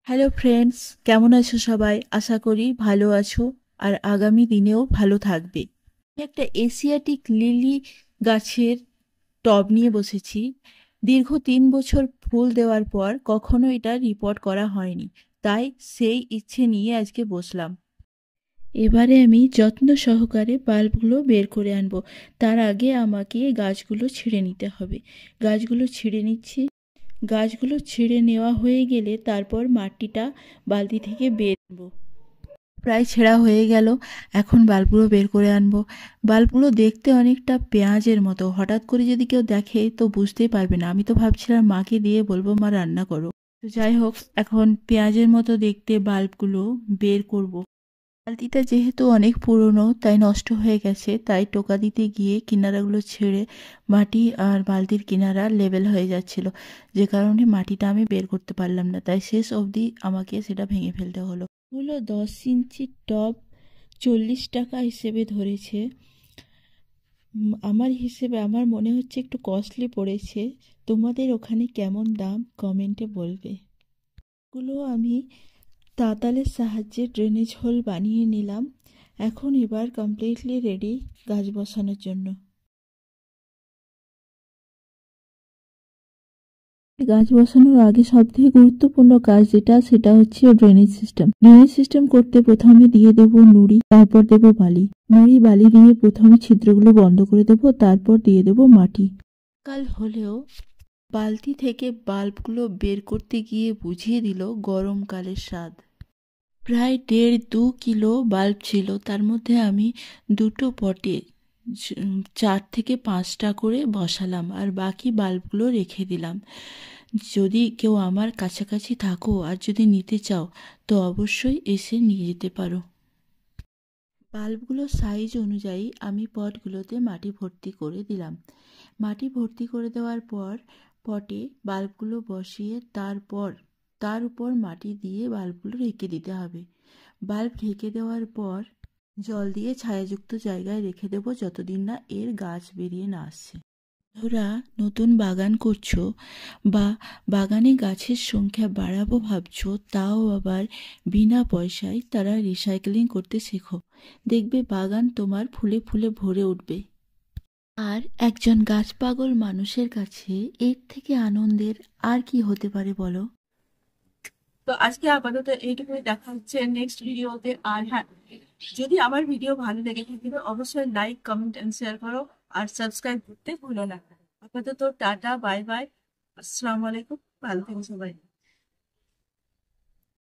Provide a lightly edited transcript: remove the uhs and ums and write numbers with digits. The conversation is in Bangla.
হ্যালো ফ্রেন্ডস, কেমন আছো সবাই? আশা করি ভালো আছো আর আগামী দিনেও ভালো থাকবে। আমি একটা এশিয়াটিক লিলি গাছের টব নিয়ে বসেছি। দীর্ঘ 3 বছর ফুল দেওয়ার পর কখনো এটা রিপোর্ট করা হয়নি, তাই সেই ইচ্ছে নিয়ে আজকে বসলাম। এবারে আমি যত্ন সহকারে বাল্বগুলো বের করে আনবো। তার আগে আমাকে গাছগুলো ছিঁড়ে নিতে হবে। গাছগুলো ছিঁড়ে নিচ্ছি। গাছগুলো ছিঁড়ে নেওয়া হয়ে গেলে তারপর মাটিটা বালতি থেকে বের আনবো। প্রায় ছেঁড়া হয়ে গেল, এখন বাল্বগুলো বের করে আনবো। বাল্বগুলো দেখতে অনেকটা পেঁয়াজের মতো। হঠাৎ করে যদি কেউ দেখে তো বুঝতেই পারবে না। আমি তো ভাবছিলাম মাকে দিয়ে বলবো মা রান্না করো। তো যাই হোক, এখন পেঁয়াজের মতো দেখতে বাল্বগুলো বের করব। বালতিটা যেহেতু অনেক পুরনো তাই নষ্ট হয়ে গেছে, তাই টোকা দিতে গিয়ে কিনারাগুলো ছেড়ে মাটি আর বালতির কিনারা লেভেল হয়ে যাচ্ছিল, যে কারণে মাটিটা আমি বের করতে পারলাম না। তাই শেষ অবধি আমাকে সেটা ভেঙে ফেলতে হলো। এগুলো 10 ইঞ্চির টব 40 টাকা হিসেবে ধরেছে। আমার হিসেবে আমার মনে হচ্ছে একটু কস্টলি পড়েছে। তোমাদের ওখানে কেমন দাম কমেন্টে বলবে। এগুলো আমি তাতালের সাহায্যে ড্রেনেজ হোল বানিয়ে নিলাম। এখন এবার কমপ্লিটলি রেডি গাছ বসানোর জন্য। গাছ বসানোর আগে সবথেকে গুরুত্বপূর্ণ কাজ সেটা হচ্ছে ড্রেনেজ সিস্টেম। ড্রেনেজ সিস্টেম করতে প্রথমে দিয়ে দেব নুড়ি, তারপর দেব বালি। নুড়ি বালি দিয়ে প্রথমে ছিদ্রগুলো বন্ধ করে দেব, তারপর দিয়ে দেব মাটি। কাল হলেও বালতি থেকে বাল্বগুলো বের করতে গিয়ে বুঝিয়ে দিল গরমকালের স্বাদ। প্রায় 1.5-2 কিলো বাল্ব ছিল, তার মধ্যে আমি দুটো পটে 4 থেকে 5টা করে বসালাম আর বাকি বাল্বগুলো রেখে দিলাম। যদি কেউ আমার কাছাকাছি থাকো আর যদি নিতে চাও তো অবশ্যই এসে নিয়ে যেতে পারো। বাল্বগুলোর সাইজ অনুযায়ী আমি পটগুলোতে মাটি ভর্তি করে দিলাম। মাটি ভর্তি করে দেওয়ার পর পটে বাল্বগুলো বসিয়ে তার উপর মাটি দিয়ে বাল্বগুলো ঢেকে দিতে হবে। বাল্ব ঢেকে দেওয়ার পর জল দিয়ে ছায়াযুক্ত জায়গায় রেখে দেবো যতদিন না এর গাছ বেরিয়ে না আসছে। বন্ধুরা, নতুন বাগান করছো বা বাগানে গাছের সংখ্যা বাড়াবো ভাবছো, তাও আবার বিনা পয়সায়, তারা রিসাইক্লিং করতে শেখো। দেখবে বাগান তোমার ফুলে ফুলে ভরে উঠবে। আর একজন গাছ পাগল মানুষের কাছে এর থেকে আনন্দের আর কি হতে পারে বলো? তো আজকে আপাতত এইটুকুই, দেখা হচ্ছে নেক্সট ভিডিওতে। আর হ্যাঁ, যদি আমার ভিডিও ভালো লেগে থাকে তো অবশ্যই লাইক, কমেন্ট এন্ড শেয়ার করো আর সাবস্ক্রাইব করতে ভুলো না। আপাতত টাটা, বাই বাই, আসসালামু আলাইকুম, ভালো থেকো সবাই।